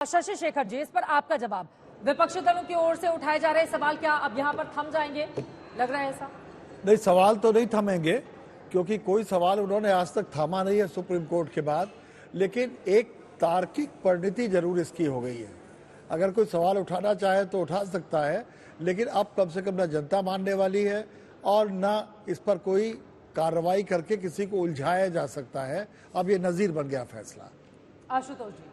शशि शेखर जी, इस पर आपका जवाब। विपक्षी दलों की ओर से उठाए जा रहे सवाल क्या अब यहाँ पर थम जाएंगे, लग रहा है ऐसा? नहीं, सवाल तो नहीं थमेंगे, क्योंकि कोई सवाल उन्होंने आज तक थामा नहीं है सुप्रीम कोर्ट के बाद। लेकिन एक तार्किक परिणति जरूर इसकी हो गई है। अगर कोई सवाल उठाना चाहे तो उठा सकता है, लेकिन अब कम से कम न जनता मानने वाली है और न इस पर कोई कार्रवाई करके किसी को उलझाया जा सकता है। अब ये नजीर बन गया फैसला। आशुतोष जी,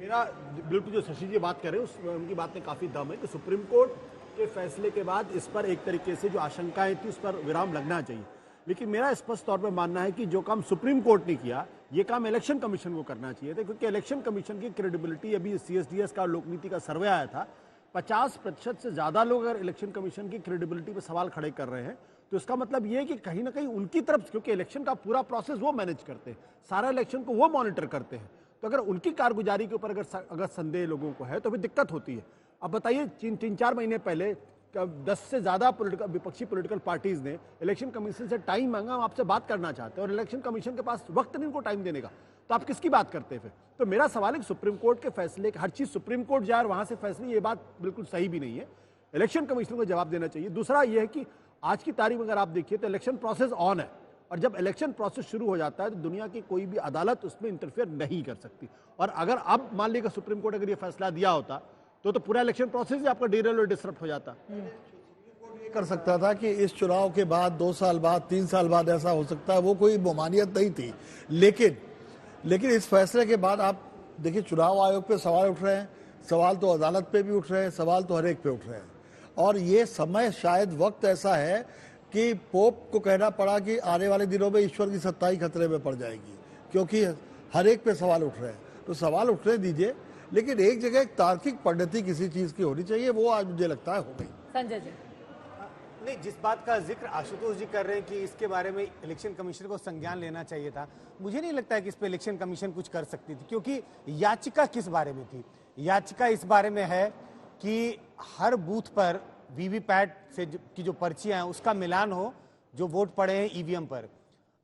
मेरा बिल्कुल जो शशि जी बात कर रहे हैं उनकी बात में काफी दम है कि सुप्रीम कोर्ट के फैसले के बाद इस पर एक तरीके से जो आशंकाएं थी उस पर विराम लगना चाहिए। लेकिन मेरा स्पष्ट तौर पर मानना है कि जो काम सुप्रीम कोर्ट ने किया ये काम इलेक्शन कमीशन को करना चाहिए था, क्योंकि इलेक्शन कमीशन की क्रेडिबिलिटी, अभी CSDS का लोक नीति का सर्वे आया था, 50% से ज्यादा लोग अगर इलेक्शन कमीशन की क्रेडिबिलिटी पर सवाल खड़े कर रहे हैं तो इसका मतलब ये है कि कहीं ना कहीं उनकी तरफ, क्योंकि इलेक्शन का पूरा प्रोसेस वो मैनेज करते हैं, सारा इलेक्शन को वो मॉनिटर करते हैं, तो अगर उनकी कारगुजारी के ऊपर अगर संदेह लोगों को है तो फिर दिक्कत होती है। अब बताइए, 3-4 महीने पहले 10 से ज्यादा विपक्षी पॉलिटिकल पार्टीज ने इलेक्शन कमीशन से टाइम मांगा, हम आपसे बात करना चाहते हैं, और इलेक्शन कमीशन के पास वक्त नहीं उनको टाइम देने का, तो आप किसकी बात करते हैं फिर? तो मेरा सवाल है कि सुप्रीम कोर्ट के फैसले, हर चीज सुप्रीम कोर्ट जाए और वहां से फैसले, ये बात बिल्कुल सही भी नहीं है। इलेक्शन कमीशन को जवाब देना चाहिए। दूसरा यह है कि आज की तारीख में अगर आप देखिए तो इलेक्शन प्रोसेस ऑन है, और जब इलेक्शन प्रोसेस शुरू हो जाता है तो दुनिया की कोई भी अदालत उसमें इंटरफेयर नहीं कर सकती। और अगर अब मान लीजिए सुप्रीम कोर्ट अगर ये फैसला दिया होता तो पूरा इलेक्शन प्रोसेस ही आपका डिरेल और डिसरप्ट हो जाता। कर सकता था कि इस चुनाव के बाद 2 साल बाद, 3 साल बाद ऐसा हो सकता है, वो कोई ममानियत नहीं थी। लेकिन इस फैसले के बाद आप देखिए, चुनाव आयोग पे सवाल उठ रहे हैं, सवाल तो अदालत पे भी उठ रहे हैं, सवाल तो हर एक पे उठ रहे हैं। और ये समय, शायद वक्त ऐसा है कि पोप को कहना पड़ा कि आने वाले दिनों में ईश्वर की सत्ता ही खतरे में पड़ जाएगी, क्योंकि हर एक पे सवाल उठ रहे हैं। तो सवाल उठने दीजिए, लेकिन एक जगह एक तार्किक परिणति किसी चीज की होनी चाहिए, वो आज मुझे लगता है हो गई। संजय जी, नहीं, जिस बात का जिक्र आशुतोष जी कर रहे हैं कि इसके बारे में इलेक्शन कमीशन को संज्ञान लेना चाहिए था, मुझे नहीं लगता है कि इस पे इलेक्शन कमीशन कुछ कर सकती थी, क्योंकि याचिका किस बारे में थी? याचिका इस बारे में है कि हर बूथ पर वीवीपैट से की जो पर्चियां हैं उसका मिलान हो, जो वोट पड़े हैं ईवीएम पर।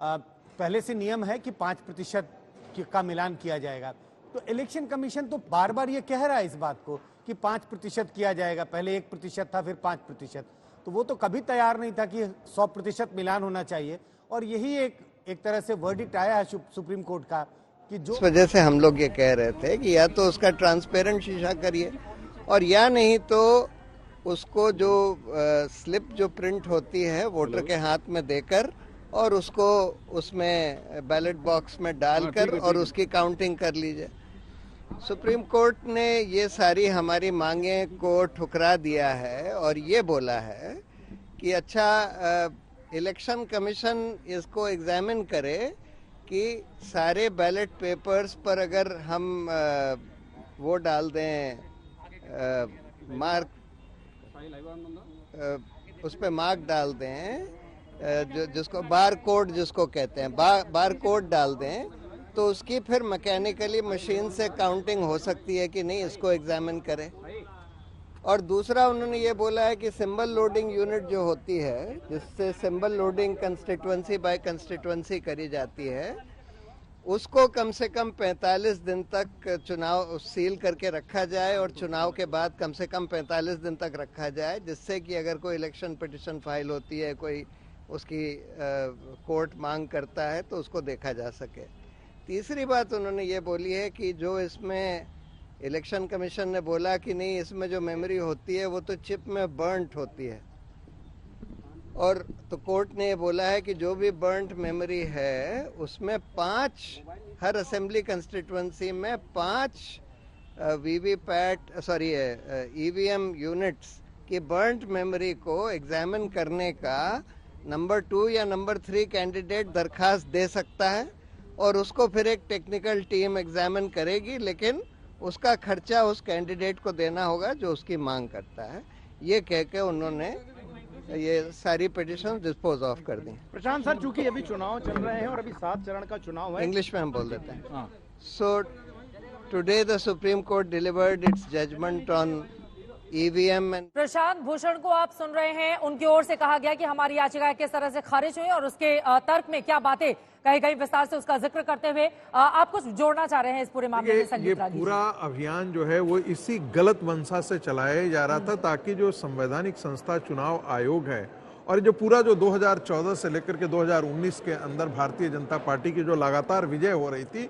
पहले से नियम है कि 5% का मिलान किया जाएगा। तो इलेक्शन कमीशन तो बार बार ये कह रहा है इस बात को कि 5% किया जाएगा, पहले 1% था, फिर 5%, तो वो तो कभी तैयार नहीं था कि 100% मिलान होना चाहिए। और यही एक तरह से वर्डिक्ट आया है सुप्रीम कोर्ट का कि जो, इस वजह से हम लोग ये कह रहे थे कि या तो उसका ट्रांसपेरेंट शीशा करिए, और या नहीं तो उसको जो स्लिप जो प्रिंट होती है वोटर के हाथ में देकर और उसको उसमें बैलेट बॉक्स में डालकर और उसकी काउंटिंग कर लीजिए। सुप्रीम कोर्ट ने ये सारी हमारी मांगे को ठुकरा दिया है और ये बोला है कि अच्छा, इलेक्शन कमीशन इसको एग्जामिन करे कि सारे बैलेट पेपर्स पर अगर हम वो डाल दें, मार्क, उस पे मार्क डाल दें, जिसको बार कोड जिसको कहते हैं, बार कोड डाल दें, तो उसकी फिर मैकेनिकली मशीन से काउंटिंग हो सकती है कि नहीं, इसको एग्जामिन करें। और दूसरा उन्होंने ये बोला है कि सिंबल लोडिंग यूनिट जो होती है, जिससे symbol loading constituency by constituency करी जाती है, उसको कम से कम 45 दिन तक चुनाव सील करके रखा जाए और चुनाव के बाद कम से कम 45 दिन तक रखा जाए, जिससे कि अगर कोई इलेक्शन पिटिशन फाइल होती है, कोई उसकी कोर्ट मांग करता है, तो उसको देखा जा सके। तीसरी बात उन्होंने ये बोली है कि जो इसमें इलेक्शन कमीशन ने बोला कि नहीं, इसमें जो मेमोरी होती है वो तो चिप में बर्न्ट होती है, और तो कोर्ट ने ये बोला है कि जो भी बर्न्ट मेमोरी है उसमें 5, हर असेंबली कंस्टिट्यूएंसी में 5 ईवीएम यूनिट्स की बर्न्ट मेमोरी को एग्जामिन करने का नंबर 2 या नंबर 3 कैंडिडेट दरखास्त दे सकता है, और उसको फिर एक टेक्निकल टीम एग्जामिन करेगी, लेकिन उसका खर्चा उस कैंडिडेट को देना होगा जो उसकी मांग करता है। ये कह के उन्होंने ये सारी पिटिशन डिस्पोज ऑफ कर दी। प्रशांत सर, चूंकि अभी चुनाव चल रहे हैं और अभी 7 चरण का चुनाव है, इंग्लिश में हम बोल देते हैं। So today the supreme court delivered its judgment on EVM and Prashant Bhushan को आप सुन रहे हैं, उनकी ओर से कहा गया कि हमारी याचिका किस तरह से खारिज हुई और उसके तर्क में क्या बातें कहीं कहीं विस्तार से उसका जिक्र करते हुए आप कुछ जोड़ना चाह रहे हैं इस पूरे मामले में। ये संगीत रागी पूरा अभियान जो है वो इसी गलत मंशा से चलाया जा रहा था ताकि जो संवैधानिक संस्था चुनाव आयोग है और जो पूरा जो 2014 से लेकर के 2019 के अंदर भारतीय जनता पार्टी की जो लगातार विजय हो रही थी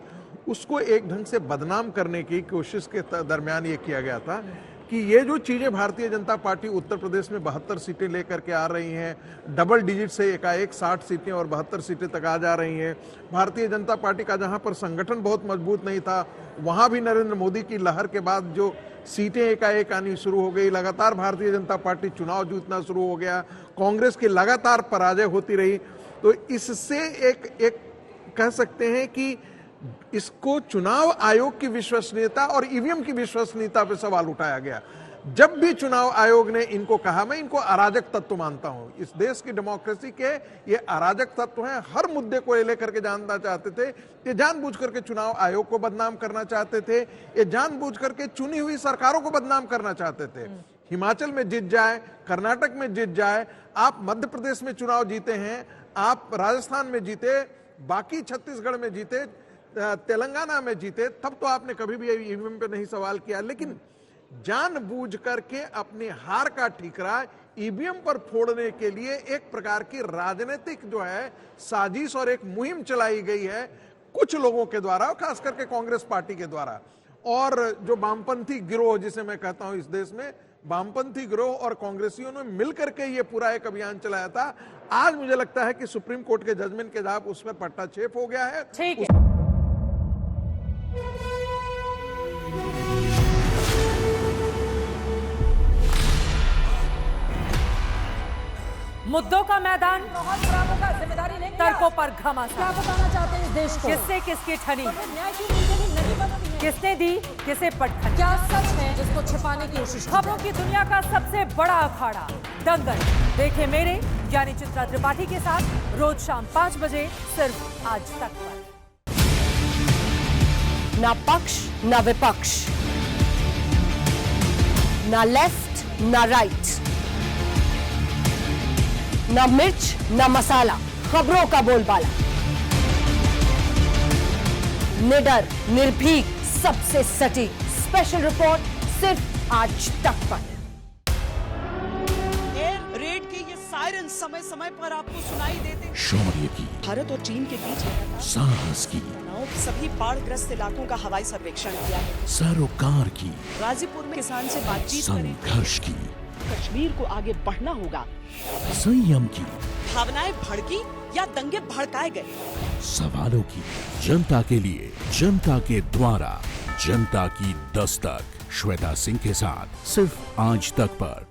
उसको एक ढंग से बदनाम करने की कोशिश के दरमियान ये किया गया था कि ये जो चीजें भारतीय जनता पार्टी उत्तर प्रदेश में 72 सीटें लेकर के आ रही हैं, डबल डिजिट से एकाएक 60 सीटें और 72 सीटें तक आ जा रही हैं। भारतीय जनता पार्टी का जहां पर संगठन बहुत मजबूत नहीं था वहां भी नरेंद्र मोदी की लहर के बाद जो सीटें एकाएक आनी शुरू हो गई, लगातार भारतीय जनता पार्टी चुनाव जीतना शुरू हो गया, कांग्रेस की लगातार पराजय होती रही। तो इससे एक कह सकते हैं कि इसको चुनाव आयोग की विश्वसनीयता और ईवीएम की विश्वसनीयता पर सवाल उठाया गया। जब भी चुनाव आयोग ने इनको कहा, मैं इनको अराजक तत्व मानता हूं, इस देश की डेमोक्रेसी के ये अराजक तत्व हैं, हर मुद्दे को लेकर के जानना चाहते थे, ये जानबूझ करके चुनाव आयोग को बदनाम करना चाहते थे, ये जानबूझ करके चुनी हुई सरकारों को बदनाम करना चाहते थे। हिमाचल में जीत जाए, कर्नाटक में जीत जाए, आप मध्य प्रदेश में चुनाव जीते हैं, आप राजस्थान में जीते, बाकी छत्तीसगढ़ में जीते, तेलंगाना में जीते, तब तो आपने कभी भी ईवीएम पे नहीं सवाल किया। लेकिन जानबूझ करके अपनी हार का ठीकरा ईवीएम पर फोड़ने के लिए एक प्रकार की राजनीतिक जो है साजिश और एक मुहिम चलाई गई है कुछ लोगों के द्वारा, खास करके कांग्रेस पार्टी के द्वारा। और जो वामपंथी गिरोह जिसे मैं कहता हूं इस देश में, वामपंथी गिरोह और कांग्रेसियों ने मिलकर के ये पूरा एक अभियान चलाया था। आज मुझे लगता है कि सुप्रीम कोर्ट के जजमेंट के जवाब उस पर पट्टाछेप हो गया है। ठीक है। मुद्दों का मैदान, जिम्मेदारी लेंगे, तर्कों पर घमासान। क्या बताना चाहते हैं इस देश को? किससे किसकी ठनी, न्याय की नीति नहीं बनती है, किसने दी किसे पटखनी, क्या सच है जिसको छिपाने की कोशिश। खबरों की दुनिया का सबसे बड़ा अखाड़ा दंगल देखे मेरे यानी चित्रा त्रिपाठी के साथ रोज शाम 5 बजे सिर्फ आज तक पर। ना पक्ष ना विपक्ष, ना लेफ्ट ना राइट, ना मिर्च ना मसाला, खबरों का बोलबाला, निडर निर्भीक सबसे सटीक स्पेशल रिपोर्ट सिर्फ आज तक पर। एयर रेड के ये सायरन समय समय पर आपको सुनाई देते। शौर्य की, भारत और चीन के बीच साहस की, सभी बाढ़ग्रस्त इलाकों का हवाई सर्वेक्षण किया है। सरोकार की, गाजीपुर में किसान से बातचीत करें। संघर्ष की, कश्मीर को आगे बढ़ना होगा। संयम की, भावनाएं भड़की या दंगे भड़काए गए, सवालों की, जनता के लिए, जनता के द्वारा, जनता की दस्तक। श्वेता सिंह के साथ सिर्फ आज तक पर।